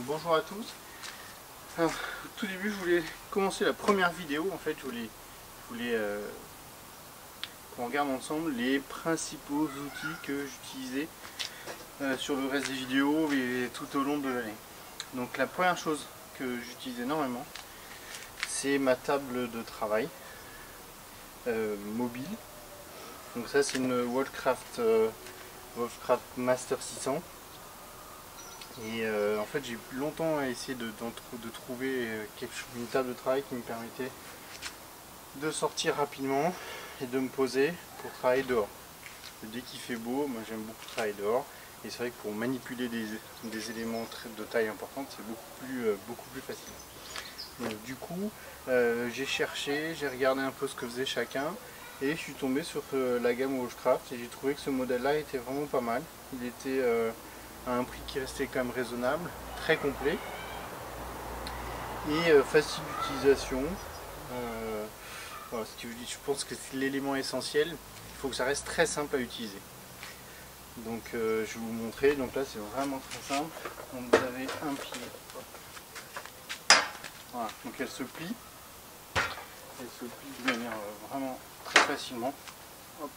Bonjour à tous. Alors, au tout début, je voulais commencer la première vidéo. En fait, je voulais qu'on regarde ensemble les principaux outils que j'utilisais sur le reste des vidéos et tout au long de l'année. Donc, la première chose que j'utilise énormément, c'est ma table de travail mobile. Donc ça, c'est une Worldcraft Master 600. Et en fait, j'ai longtemps essayé de trouver une table de travail qui me permettait de sortir rapidement et de me poser pour travailler dehors. Dès qu'il fait beau, moi j'aime beaucoup travailler dehors. Et c'est vrai que pour manipuler des éléments de taille importante, c'est beaucoup plus facile. Donc, du coup, j'ai cherché, j'ai regardé un peu ce que faisait chacun. Et je suis tombé sur la gamme Worldcraft et j'ai trouvé que ce modèle-là était vraiment pas mal. Il était à un prix qui restait quand même raisonnable, très complet et facile d'utilisation. Voilà, je pense que c'est l'élément essentiel. Il faut que ça reste très simple à utiliser. Donc je vais vous montrer. Donc là c'est vraiment très simple. Donc vous avez un pied. Voilà, donc elle se plie. Elle se plie de manière vraiment très facilement. Hop.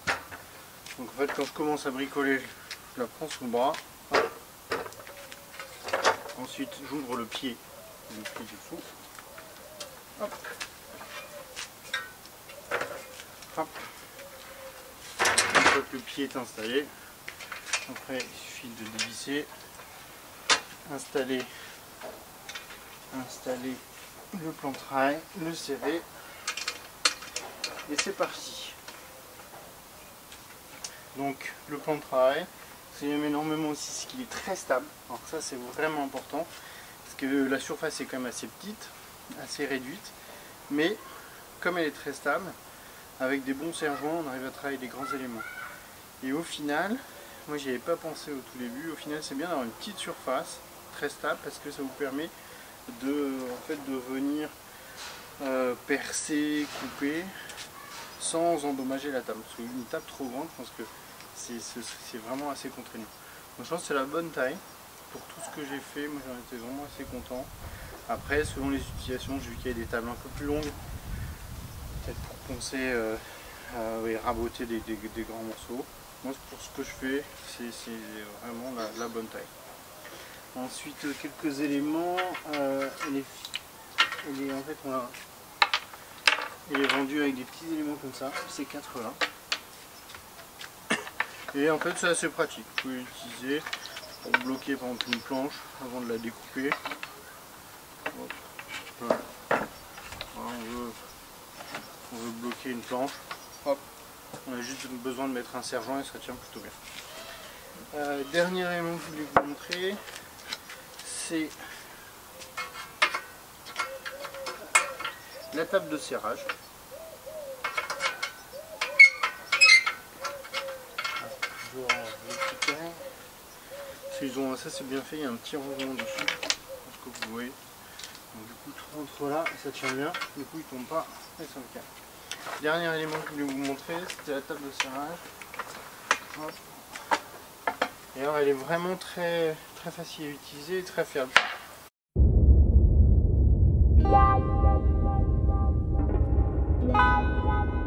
Donc en fait quand je commence à bricoler, je la prends sous le bras. Hop. Ensuite j'ouvre le pied dessous. Hop. Hop. Une fois que le pied est installé, après il suffit de dévisser, installer le plan de travail, le serrer et c'est parti. Donc le plan de travail, ce que j'aime énormément aussi, c'est qu'il est très stable. Alors ça c'est vraiment important parce que la surface est quand même assez petite, assez réduite, mais comme elle est très stable, avec des bons serre-joints, on arrive à travailler des grands éléments. Et au final, moi j'y avais pas pensé au tout début, au final c'est bien d'avoir une petite surface très stable parce que ça vous permet de venir percer, couper sans endommager la table. Parce qu'une table trop grande, je pense que c'est vraiment assez contraignant. Donc je pense que c'est la bonne taille pour tout ce que j'ai fait. Moi j'en étais vraiment assez content. Après, selon les utilisations, j'ai vu qu'il y avait des tables un peu plus longues, peut-être pour poncer et raboter des grands morceaux. Moi pour ce que je fais, c'est vraiment la bonne taille. Ensuite quelques éléments, en fait il est vendu avec des petits éléments comme ça, ces quatre là. Et en fait c'est assez pratique, vous pouvez l'utiliser pour bloquer par exemple une planche avant de la découper. Voilà. On veut bloquer une planche, hop. On a juste besoin de mettre un serre-joint et ça tient plutôt bien. Dernier élément que je voulais vous montrer, c'est la table de serrage. Ça c'est bien fait, il y a un petit rangement dessus, je pense que vous voyez. Donc du coup tout rentre là et ça tient bien, du coup il tombe pas et ça me calme. Dernier élément que je voulais vous montrer, c'était la table de serrage. Hop. Et alors elle est vraiment très facile à utiliser et très fiable.